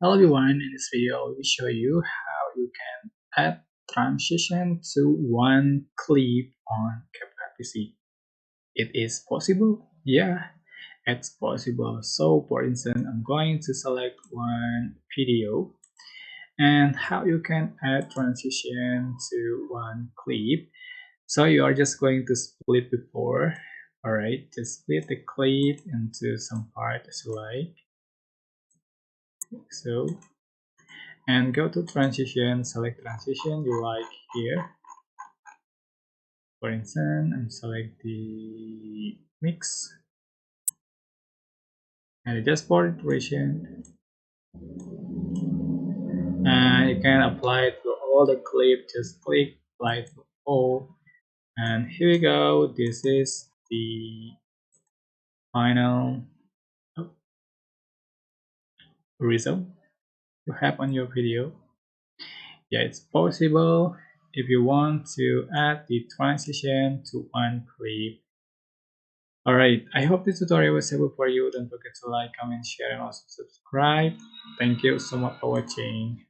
Hello everyone, in this video I will show you how you can add transition to one clip on CapCut PC. It is possible? Yeah, it's possible. So for instance, I'm going to select one video and how you can add transition to one clip. So you are just going to split before. Alright, just split the clip into some part as you like. So and go to transition, select transition you like here. For instance, I'm select the mix and adjust for duration, and you can apply it to all the clip. Just click apply to all, and here we go. This is the final result you have on your video. Yeah, it's possible if you want to add the transition to one clip. Alright, I hope this tutorial was helpful for you. Don't forget to like, comment, share, and also subscribe. Thank you so much for watching.